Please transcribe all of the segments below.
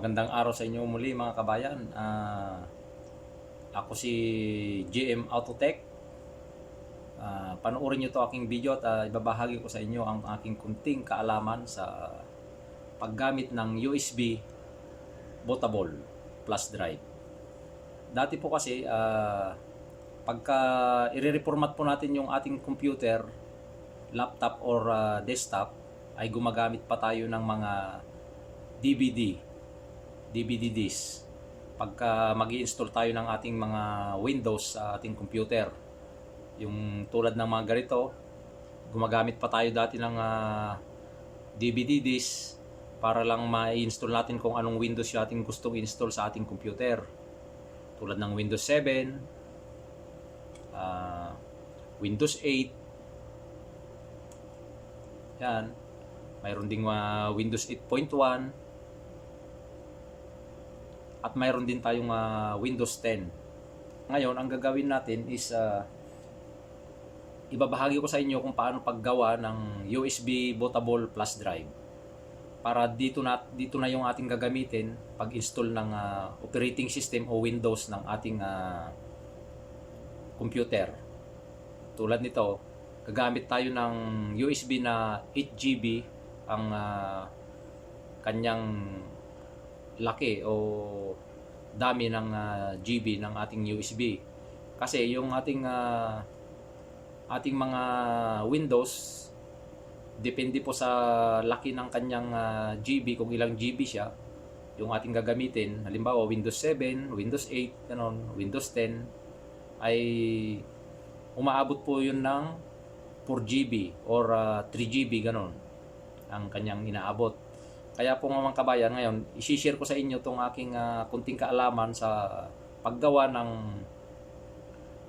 Magandang araw sa inyo muli mga kabayan. Ako si GM Autotech. Panoorin nyo to aking video at ibabahagi ko sa inyo ang aking kunting kaalaman sa paggamit ng USB bootable flash drive. Dati po kasi pagka i-reformat po natin yung ating computer, laptop or desktop, ay gumagamit pa tayo ng mga DVD disk. Pagka mag-i-install tayo ng ating mga Windows sa ating computer, yung tulad ng mga ganito, gumagamit pa tayo dati ng DVD disk para lang ma-install natin kung anong Windows yung ating gustong install sa ating computer. Tulad ng Windows 7, Windows 8, yan. Mayroon ding Windows 8.1 at mayroon din tayong Windows 10. Ngayon, ang gagawin natin is ibabahagi ko sa inyo kung paano paggawa ng USB bootable flash drive. Para dito na yung ating gagamitin pag-install ng operating system o Windows ng ating computer. Tulad nito, gagamit tayo ng USB na 8GB ang kanyang laki o dami ng GB ng ating USB. Kasi yung ating mga Windows, depende po sa laki ng kanyang GB, kung ilang GB siya yung ating gagamitin. Halimbawa Windows 7, Windows 8, ganon, Windows 10 ay umaabot po yun ng 4GB or 3GB, ganon ang kanyang inaabot. Kaya po mga kabayan, ngayon i-share ko sa inyo itong aking kunting kaalaman sa paggawa ng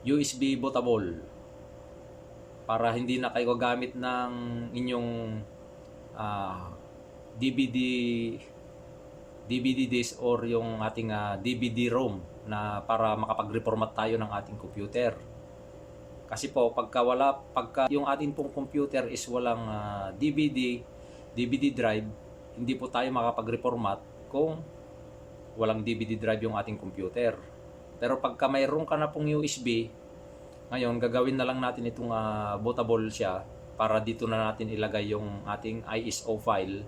USB bootable para hindi na kayo gagamit ng inyong DVD disk or yung ating DVD-ROM na para makapag-reformat tayo ng ating computer. Kasi po pagka yung ating pong computer is walang DVD drive, hindi po tayo makapag-reformat kung walang DVD drive yung ating computer. Pero pagka mayroon ka na pong USB, ngayon gagawin na lang natin itong bootable siya para dito na natin ilagay yung ating ISO file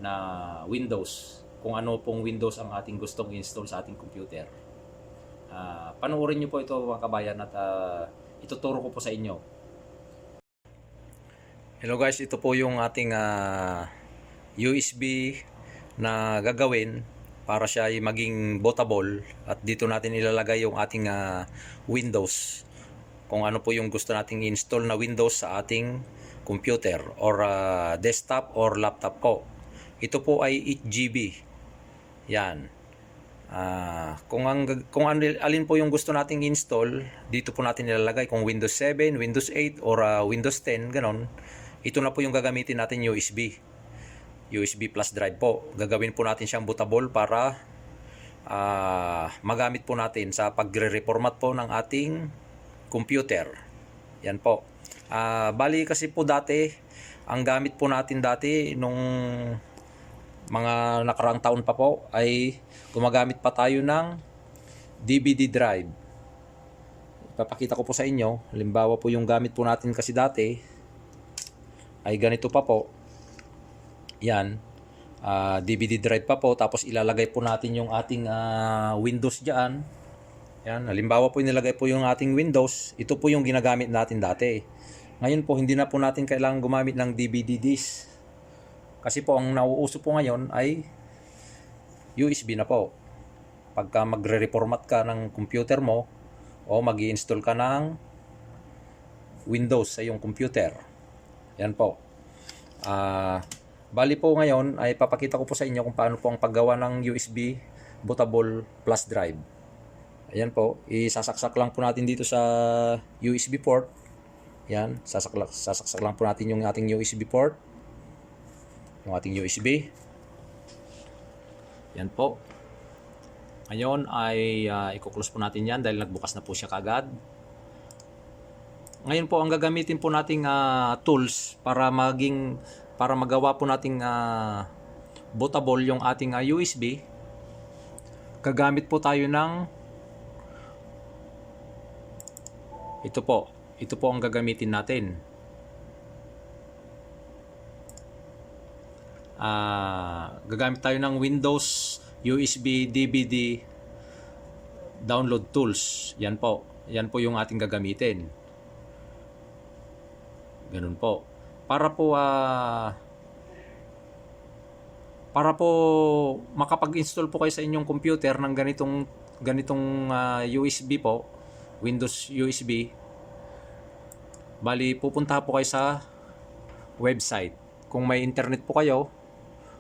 na Windows, kung ano pong Windows ang ating gustong install sa ating computer. Panoorin nyo po ito mga kabayan at ituturo ko po sa inyo. Hello guys, ito po yung ating USB na gagawin para siya ay maging bootable at dito natin ilalagay yung ating Windows, kung ano po yung gusto nating install na Windows sa ating computer or desktop or laptop ko. Ito po ay 8GB. Yan. Kung alin po yung gusto nating install, dito po natin ilalagay, kung Windows 7, Windows 8 or Windows 10, ganon. Ito na po yung gagamitin natin, USB flash drive po. Gagawin po natin siyang bootable para magamit po natin sa pagre-reformat po ng ating computer. Yan po. Bali kasi po dati, ang gamit po natin dati nung mga nakaraang taon pa po ay gumagamit pa tayo ng DVD drive. Ipapakita ko po sa inyo. Halimbawa po yung gamit po natin kasi dati ay ganito pa po. Yan. DVD drive pa po. Tapos ilalagay po natin yung ating Windows dyan. Yan. Halimbawa po inilagay po yung ating Windows. Ito po yung ginagamit natin dati. Ngayon po hindi na po natin kailangan gumamit ng DVD disk. Kasi po ang nauuso po ngayon ay USB na po. Pagka magre-reformat ka ng computer mo o mag-i-install ka ng Windows sa iyong computer. Yan po. Bali po ngayon ay papakita ko po sa inyo kung paano po ang paggawa ng USB bootable flash drive. Ayan po, isasaksak lang po natin dito sa USB port. Yan, sasaksak lang po natin yung ating USB port. Yung ating USB. Yan po. Ngayon ay i-close po natin yan dahil nagbukas na po siya kagad. Ngayon po ang gagamitin po nating tools para magawa po nating bootable yung ating USB gagamit po tayo ng ito po ang gagamitin natin. Gagamit tayo ng Windows USB DVD download tools. Yan po yung ating gagamitin. Ganun po. Para po makapag-install po kayo sa inyong computer ng ganitong USB po, Windows USB. Bali, pupunta po kayo sa website. Kung may internet po kayo,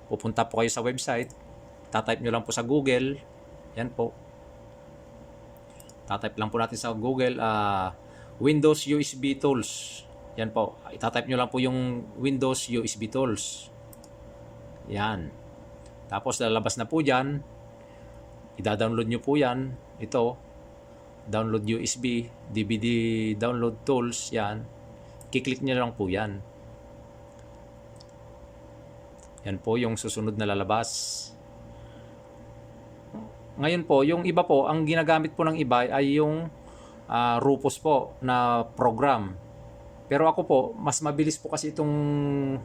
pupunta po kayo sa website. Tatype nyo lang po sa Google. Yan po. Tatype lang po natin sa Google Windows USB Tools. Yan po. Itatype nyo lang po yung Windows USB Tools. Yan. Tapos lalabas na po dyan. Ida-download nyo po yan. Ito. Download USB, DVD download tools. Yan. Kiklik nyo lang po yan. Yan po yung susunod na lalabas. Ngayon po, yung iba po, ang ginagamit po ng iba ay yung Rufus po na program. Pero ako po, mas mabilis po kasi itong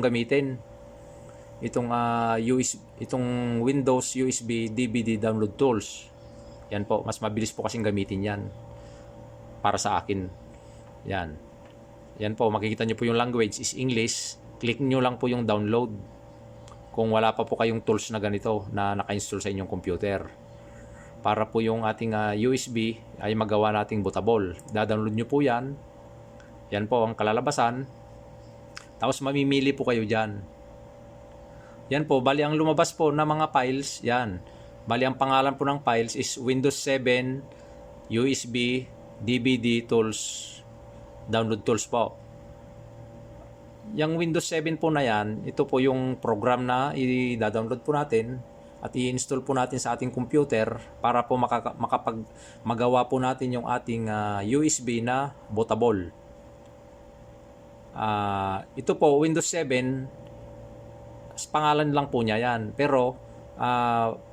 gamitin. Itong Windows USB DVD download tools. Yan po, mas mabilis po kasing gamitin yan. Para sa akin. Yan. Yan po, makikita nyo po yung language is English. Click nyo lang po yung download. Kung wala pa po kayong tools na ganito na naka-install sa inyong computer. Para po yung ating USB ay magawa nating bootable. Da-download nyo po yan. Yan po ang kalalabasan. Tapos mamimili po kayo dyan. Yan po, bali ang lumabas po na mga files, yan. Bali ang pangalan po ng files is Windows 7 USB DVD tools download tools po. Yung Windows 7 po na yan, ito po yung program na i-download po natin at i-install po natin sa ating computer para po magawa po natin yung ating USB na bootable. Ito po, Windows 7, pangalan lang po niya yan. Pero,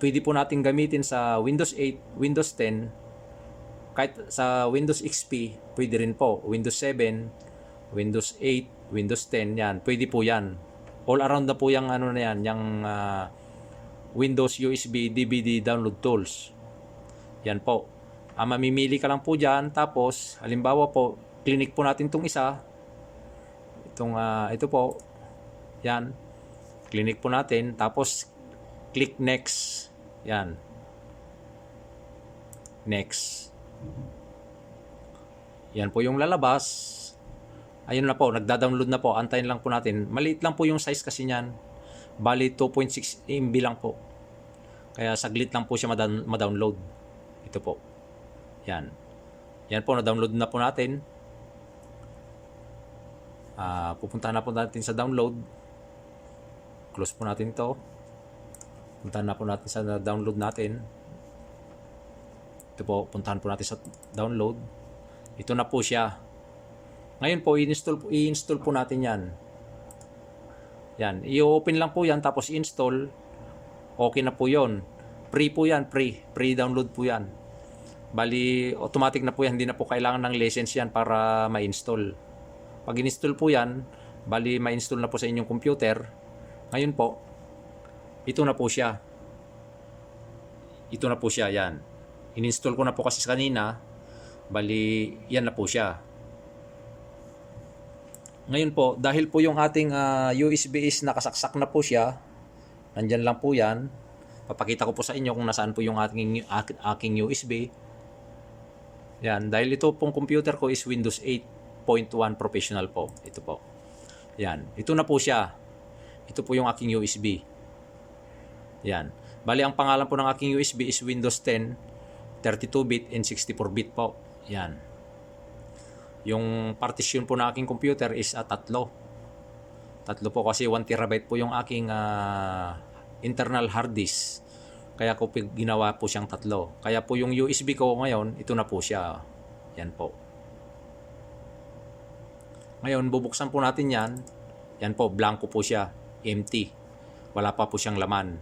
pwede po natin gamitin sa Windows 8, Windows 10, kahit sa Windows XP, pwede rin po. Windows 7, Windows 8, Windows 10, yan. Pwede po yan. All around na po yung ano na yan, yung Windows USB DVD download tools. Yan po. Mamimili ka lang po dyan. Tapos, halimbawa po, clinic po natin itong isa. Ito po. Yan. Clinic po natin. Tapos, click next. Yan. Next. Yan po yung lalabas. Ayun na po, nagda-download na po. Antayin lang po natin. Maliit lang po yung size kasi niyan. Bali 2.6 MB lang po. Kaya saglit lang po siya ma-download. Ito po. Yan. Yan po, na-download na po natin. Pupuntahan na po natin sa download. Close po natin ito. Puntahan na po natin sa download natin. Ito po, puntahan po natin sa download. Ito na po siya. Ngayon po, i-install po natin yan. Yan. I-open lang po yan, tapos install. Okay na po yon. Free po yan, pre-download po yan. Bali, automatic na po yan. Hindi na po kailangan ng license yan para ma-install. Pag in-install po yan, bali ma-install na po sa inyong computer. Ngayon po, ito na po siya. Ito na po siya, yan. In-install ko na po kasi kanina. Bali, yan na po siya. Ngayon po, dahil po yung ating USB is nakasaksak na po siya, nandyan lang po yan. Papakita ko po sa inyo kung nasaan po yung aking USB. Yan, dahil ito pong computer ko is Windows 8.1 Professional po. Ito po. Yan, ito na po siya. Ito po yung aking USB. Yan. Bali, ang pangalan po ng aking USB is Windows 10, 32-bit and 64-bit po. Yan. Yung partition po ng aking computer is tatlo. Tatlo po kasi 1 terabyte po yung aking internal hard disk. Kaya ko ginawa po siyang tatlo. Kaya po yung USB ko ngayon, ito na po siya. Yan po. Ngayon, bubuksan po natin yan. Yan po, blanco po siya. Empty. Wala pa po siyang laman.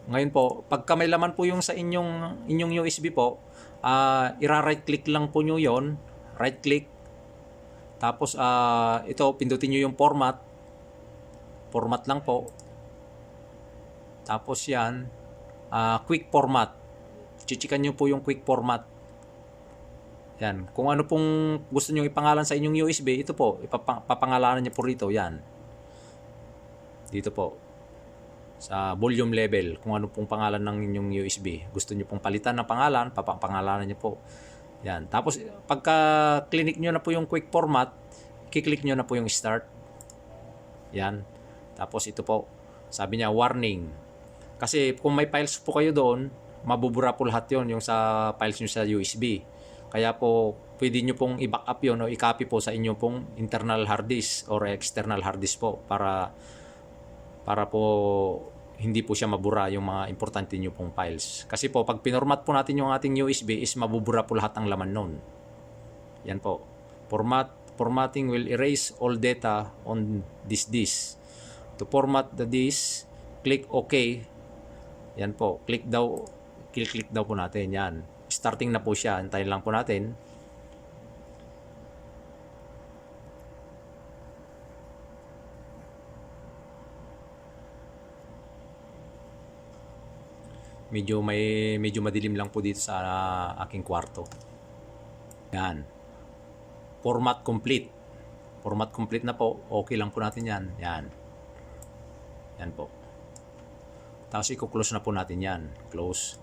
Ngayon po, pagka may laman po yung sa inyong USB po, ira-right click lang po nyo yon, right click. Tapos ito, pindutin nyo yung format. Format lang po. Tapos yan, quick format. Chichikan nyo po yung quick format. Yan. Kung ano pong gusto nyo ipangalan sa inyong USB, ito po, ipapangalanan nyo po rito. Yan. Dito po. Sa volume level, kung ano pong pangalan ng inyong USB. Gusto nyo pong palitan ng pangalan, papangalanan nyo po. Yan. Tapos, pagka click nyo na po yung quick format, kiklik nyo na po yung start. Yan. Tapos ito po, sabi niya, warning. Kasi kung may files po kayo doon, mabubura po lahat yon yung sa files nyo sa USB. Kaya po, pwede nyo pong i-backup yun o i-copy po sa inyong pong internal hard disk or external hard disk po para po hindi po siya mabura yung mga importante nyo pong files. Kasi po, pag pinormat po natin yung ating USB is mabubura po lahat ng laman nun. Yan po. Formatting will erase all data on this disk. To format the disk, click OK. Yan po. Click daw po natin. Yan. Starting na po siya. Antayin lang po natin. Medyo madilim lang po dito sa aking kwarto. Yan. Format complete. Format complete na po. Okay lang po natin yan. Yan. Yan po. Tapos i-close na po natin yan. Close.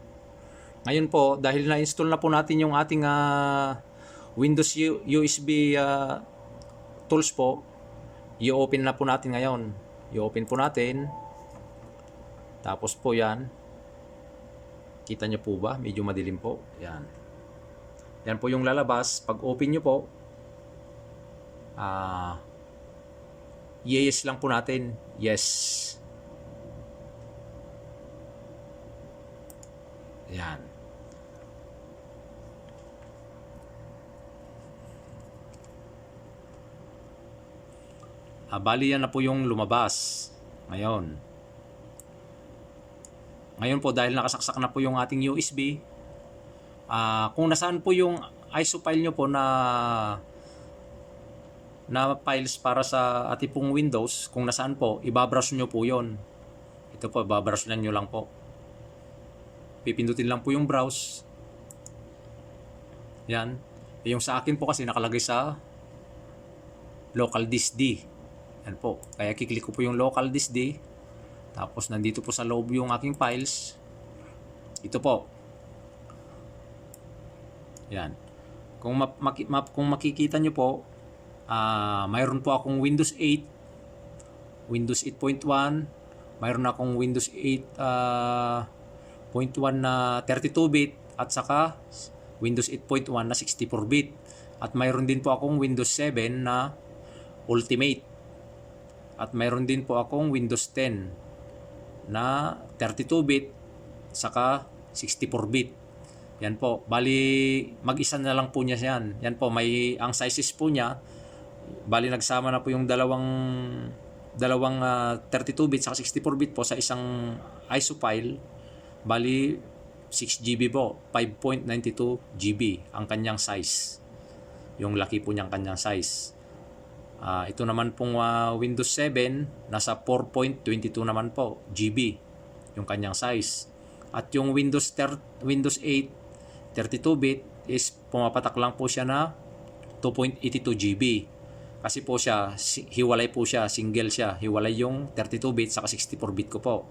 Ngayon po, dahil na-install na po natin yung ating Windows USB tools po, i-open na po natin ngayon. I-open po natin. Tapos po yan. Kita nyo po ba? Medyo madilim po. Yan. Yan po yung lalabas. Pag open nyo po, yes lang po natin. Yes. Yan. Bali yan na po yung lumabas. Ngayon po, dahil nakasaksak na po yung ating USB, kung nasaan po yung ISO file nyo po na files para sa ating pong Windows, kung nasaan po, ibabrowse nyo po yon. Ito po, ibabrowse nyo lang po. Pipindutin lang po yung browse. Yan. Yung sa akin po kasi nakalagay sa local disk D. Yan po. Kaya kiklik ko po yung local disk D. Tapos nandito po sa loob yung aking files. Ito po. Yan. Kung makikita nyo po, mayroon po akong Windows 8, Windows 8.1, mayroon akong Windows 8.1 na 32-bit at saka Windows 8.1 na 64-bit. At mayroon din po akong Windows 7 na Ultimate. At mayroon din po akong Windows 10 na 32-bit saka 64-bit. Yan po. Bali, mag-isa na lang po niya yan. Yan po, ang sizes po niya, bali nagsama na po yung dalawang 32-bit saka 64-bit po sa isang ISO file. Bali, 6 GB po. 5.92 GB ang kanyang size. Yung laki po niyang kanyang size. Ito naman pong Windows 7, nasa 4.22 naman po GB yung kanyang size. At yung Windows 8 32-bit is pumapatak lang po siya na 2.82 GB. Kasi po siya, hiwalay po siya, single siya. Hiwalay yung 32-bit saka 64-bit ko po.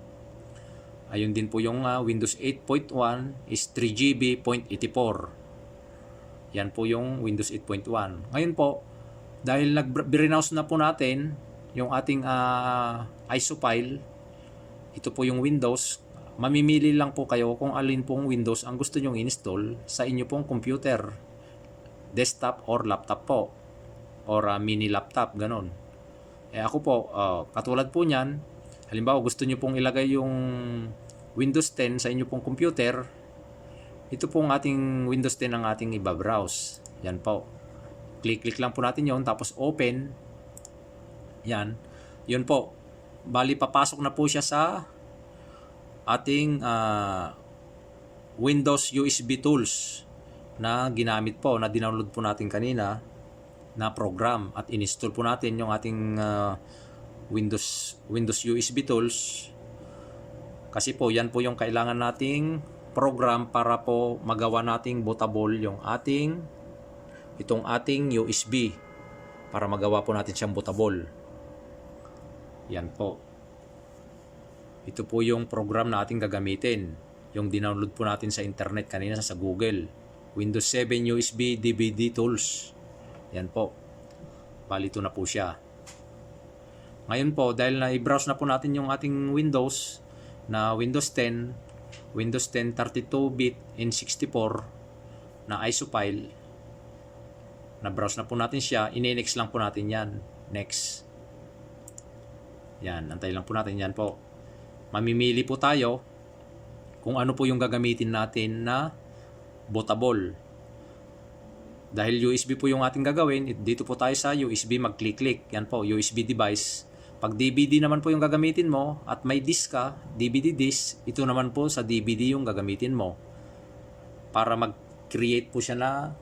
Ayun din po yung Windows 8.1 is 3 GB .84. Yan po yung Windows 8.1. Ngayon po, dahil nag-browse na po natin yung ating ISO file, ito po yung Windows, mamimili lang po kayo kung alin pong Windows ang gusto nyong install sa inyo pong computer, desktop or laptop po, or mini laptop, ganon. Ako po, katulad po nyan, halimbawa gusto nyo pong ilagay yung Windows 10 sa inyo pong computer, ito pong ating Windows 10 ang ating ibabrowse. Yan po. Click lang po natin yon, tapos open. Yan. Yun po. Bali, papasok na po siya sa ating Windows USB tools na ginamit po, na dinownload po natin kanina na program, at in-install po natin yung ating Windows USB tools, kasi po yan po yung kailangan nating program para po magawa nating bootable yung itong ating USB, para magawa po natin siyang bootable. Yan po. Ito po yung program na ating gagamitin, yung dinownload po natin sa internet kanina sa Google. Windows 7 USB DVD Tools. Yan po. Bali, ito na po siya. Ngayon po, dahil na i-browse na po natin yung ating Windows na Windows 10 32-bit N64 na ISO file, na-browse na po natin siya, ini-next lang po natin yan. Next. Yan, antay lang po natin yan po. Mamimili po tayo kung ano po yung gagamitin natin na bootable. Dahil USB po yung ating gagawin, dito po tayo sa USB, mag-click-click. Yan po, USB device. Pag DVD naman po yung gagamitin mo at may disk ka, DVD disk, ito naman po sa DVD yung gagamitin mo. Para mag-create po siya na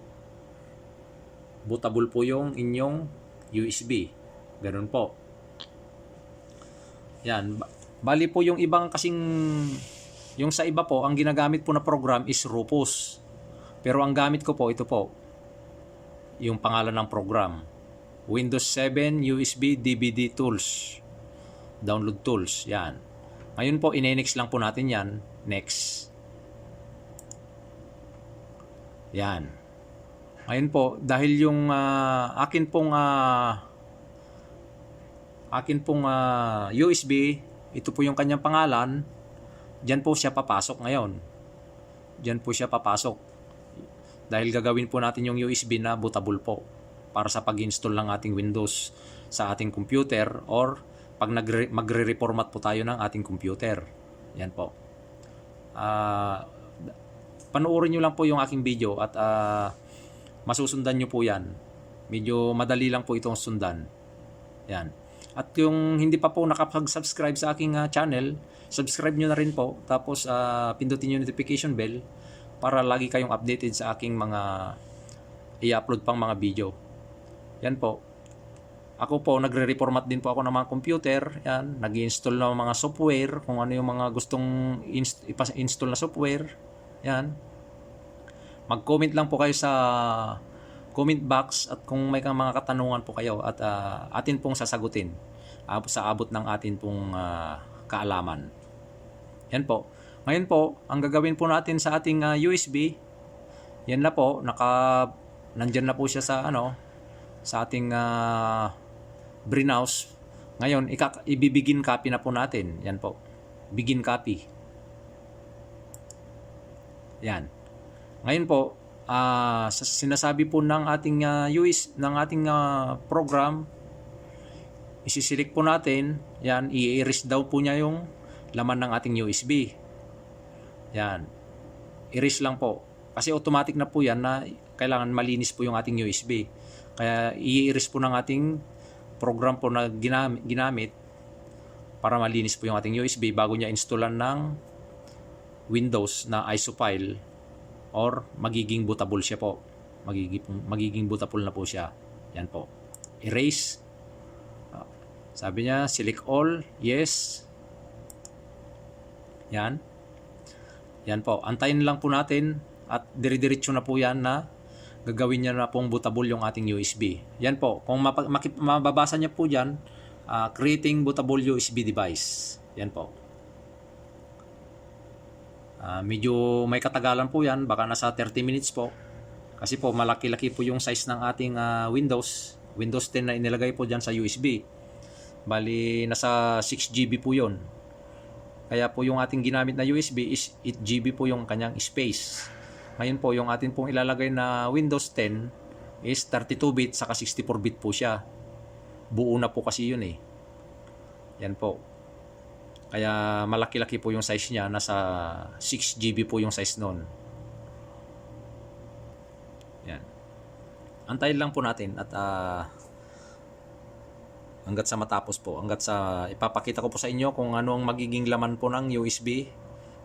bootable po yung inyong USB. Ganun po. Yan. Bali po yung ibang kasing, yung sa iba po, ang ginagamit po na program is Rufus. Pero ang gamit ko po, ito po, yung pangalan ng program. Windows 7 USB DVD Tools. Download Tools. Yan. Ngayon po, ine-next lang po natin yan. Next. Yan. Ngayon po, dahil yung akin pong USB, ito po yung kanyang pangalan, dyan po siya papasok ngayon. Dyan po siya papasok. Dahil gagawin po natin yung USB na bootable po para sa pag-install ng ating Windows sa ating computer, or pag magre-reformat po tayo ng ating computer. Yan po. Panoorin nyo lang po yung aking video at masusundan nyo po yan. Medyo madali lang po itong sundan. Yan. At yung hindi pa po nakapag-subscribe sa aking channel, subscribe nyo na rin po. Tapos pindutin yung notification bell para lagi kayong updated sa aking mga i-upload pang mga video. Yan po. Ako po, nagre-reformat din po ako ng mga computer. Yan. Nag-install ng mga software, kung ano yung mga gustong ipa-install na software. Yan. Mag-comment lang po kayo sa comment box, at kung may mga katanungan po kayo, at atin pong sasagutin sa abot ng atin pong kaalaman. Yan po. Ngayon po, ang gagawin po natin sa ating USB, yan na po, nandyan na po siya sa sa ating browse. Ngayon, ibibigin copy na po natin. Yan po. Begin copy. Yan. Ngayon po, sinasabi po ng ating program, isi-select po natin, yan, i-erase daw po niya yung laman ng ating USB. Yan. Erase lang po. Kasi automatic na po yan na kailangan malinis po yung ating USB. Kaya i-erase po ng ating program po na ginamit para malinis po yung ating USB bago niya installan ng Windows na ISO file, or magiging bootable siya po. Magiging bootable na po siya. Yan po. Erase. Sabi niya, select all. Yes. Yan. Yan po. Antayin lang po natin at dire-diretso na po yan na gagawin niya na pong bootable yung ating USB. Yan po. Kung mababasa niya po dyan, creating bootable USB device. Yan po. Medyo may katagalan po yan. Baka nasa 30 minutes po. Kasi po malaki-laki po yung size ng ating Windows 10 na inilagay po dyan sa USB. Bali, nasa 6 GB po yun. Kaya po yung ating ginamit na USB is 8 GB po yung kanyang space. Ngayon po, yung atin pong ilalagay na Windows 10 is 32-bit saka 64-bit po siya. Buo na po kasi yun eh. Yan po. Kaya malaki-laki po yung size niya. Nasa 6 GB po yung size nun. Yan. Antayin lang po natin at hanggat sa matapos po. Hanggat sa ipapakita ko po sa inyo kung ano ang magiging laman po ng USB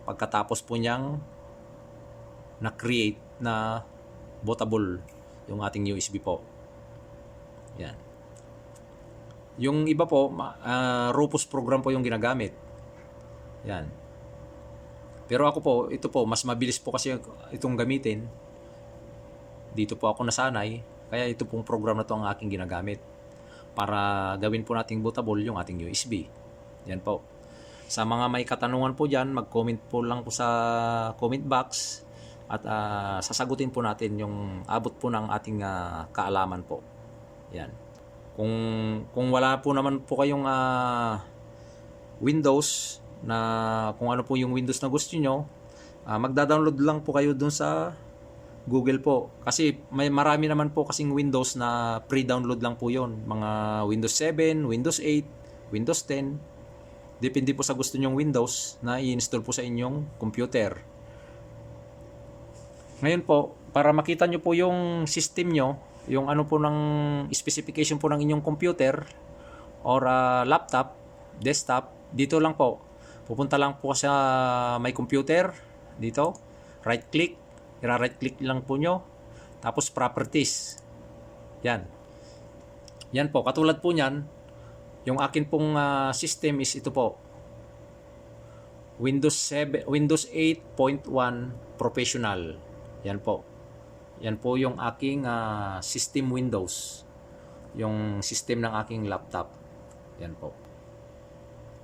pagkatapos po niyang na-create na bootable yung ating USB po. Yan. Yung iba po, Rufus program po yung ginagamit. Yan. Pero ako po, ito po, mas mabilis po kasi itong gamitin. Dito po ako nasanay, kaya ito pong program na to ang aking ginagamit para gawin po nating bootable yung ating USB. Yan po. Sa mga may katanungan po dyan, mag-comment po lang po sa comment box at sasagutin po natin yung abot po ng ating kaalaman po. Yan. Kung wala po naman po kayong Windows na kung ano po yung Windows na gusto nyo, magda-download lang po kayo dun sa Google po. Kasi may marami naman po kasing Windows na pre-download lang po yon. Mga Windows 7, Windows 8, Windows 10. Depende po sa gusto nyong Windows na i-install po sa inyong computer. Ngayon po, para makita nyo po yung system nyo, yung ano po ng specification po ng inyong computer or laptop, desktop, dito lang po. Pupunta lang po sa my computer, dito, right click, i-right click lang po nyo, tapos properties. Yan. Yan po, katulad po nyan, yung akin pong system is ito po. Windows 8.1 Professional. Yan po. Yan po yung aking system Windows. Yung system ng aking laptop. Yan po.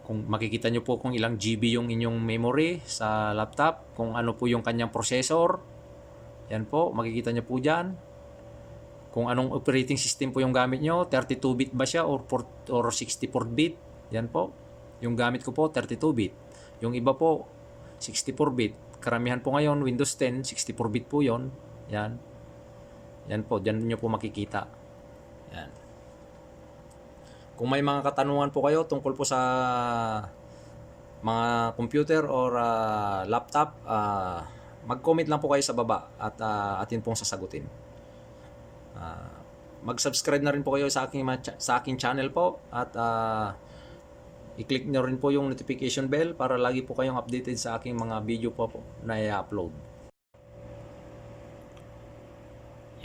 Kung makikita nyo po kung ilang GB yung inyong memory sa laptop, kung ano po yung kanyang processor. Yan po, makikita nyo po dyan. Kung anong operating system po yung gamit nyo, 32-bit ba siya or 64-bit. Yan po. Yung gamit ko po, 32-bit. Yung iba po, 64-bit. Karamihan po ngayon, Windows 10, 64-bit po yon. Yan. Yan po, dyan nyo po makikita. Yan. Kung may mga katanungan po kayo tungkol po sa mga computer or laptop, mag-comment lang po kayo sa baba at atin pong sasagutin. Mag-subscribe na rin po kayo sa aking channel po at i-click nyo rin po yung notification bell para lagi po kayong updated sa aking mga video po na i-upload.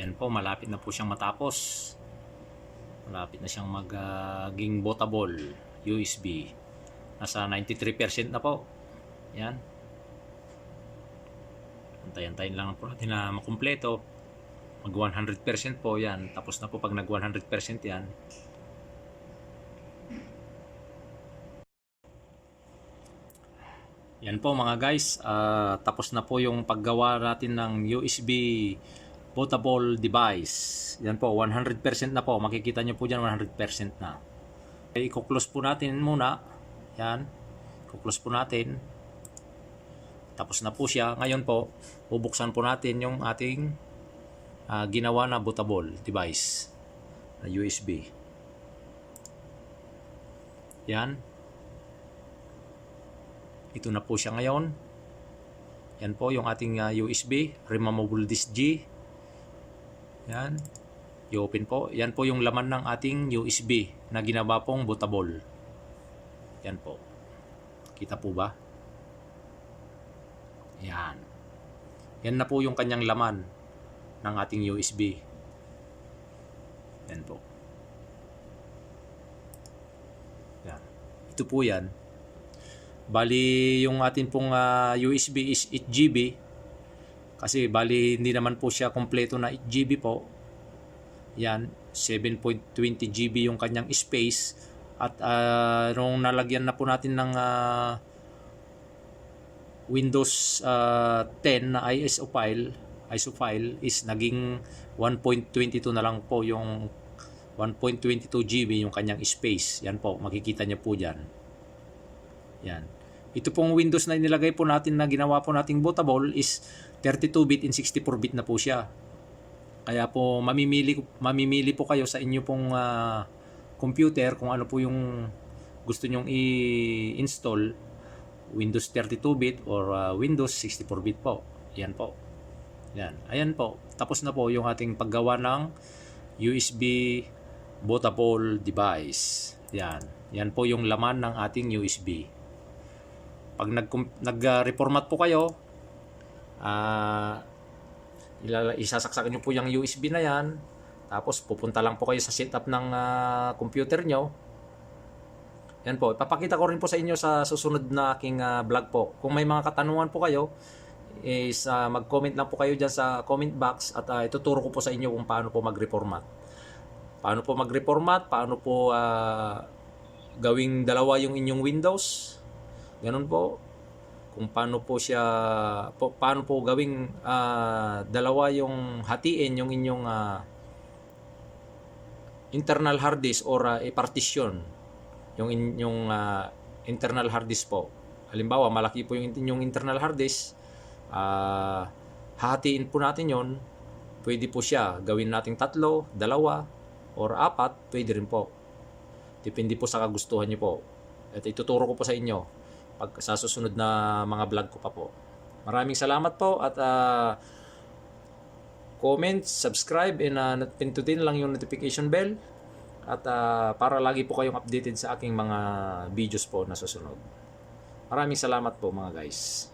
Yan po, malapit na po siyang matapos. Malapit na siyang maging bootable USB. Nasa 93% na po. Yan. Antayin lang po natin na makumpleto. Mag 100% po yan. Tapos na po pag nag 100% yan. Yan po mga guys. Tapos na po yung paggawa natin ng USB bootable device. Yan po, 100% na po. Makikita nyo po dyan, 100% na. Okay, i-close po natin muna. Yan. I-close po natin. Tapos na po siya. Ngayon po, bubuksan po natin yung ating ginawa na bootable device na USB. Yan. Ito na po siya ngayon. Yan po yung ating USB. Removable disk G. Yan. I-open po. Yan po yung laman ng ating USB na ginawa pong bootable. Yan po. Kita po ba? Yan. Yan na po yung kanyang laman ng ating USB. Yan po. Yan. Ito po yan. Bali yung atin pong USB is 8GB. Kasi bali hindi naman po siya kompleto na 8GB po. Yan, 7.20 GB yung kanyang space. At nung nalagyan na po natin ng Windows 10 na ISO file is naging 1.22 na lang po yung 1.22 GB yung kanyang space. Yan po, makikita niyo po dyan. Yan. Ito pong Windows na inilagay po natin na ginawa po nating bootable is 32-bit and 64-bit na po siya. Kaya po mamimili po kayo sa inyo pong computer kung ano po yung gusto nyong i-install, Windows 32-bit or Windows 64-bit po. Yan po. Yan. Ayan po. Tapos na po yung ating paggawa ng USB bootable device. Yan. Yan po yung laman ng ating USB. Pag nag-reformat po kayo, isasaksakan nyo po yung USB na yan, tapos pupunta lang po kayo sa setup ng computer nyo. Yan po, ipapakita ko rin po sa inyo sa susunod na aking vlog po. Kung may mga katanungan po kayo, is mag-comment lang po kayo dyan sa comment box at ituturo ko po sa inyo kung paano po mag-reformat. Paano po mag-reformat, paano po gawing dalawa yung inyong Windows. Ganun po. Kung paano po siya, paano po gawing dalawa yung hatiin yung inyong internal hard disk or partition yung inyong internal hard disk po. Halimbawa, malaki po yung inyong internal hard disk, hahatiin po natin yon. Pwede po siya gawin nating 3, 2 or 4, pwede rin po. Depende po sa kagustuhan niyo po. At ituturo ko po sa inyo pag sa susunod na mga vlog ko pa po. Maraming salamat po at comment, subscribe, and pindutin lang yung notification bell at para lagi po kayong updated sa aking mga videos po na susunod. Maraming salamat po mga guys.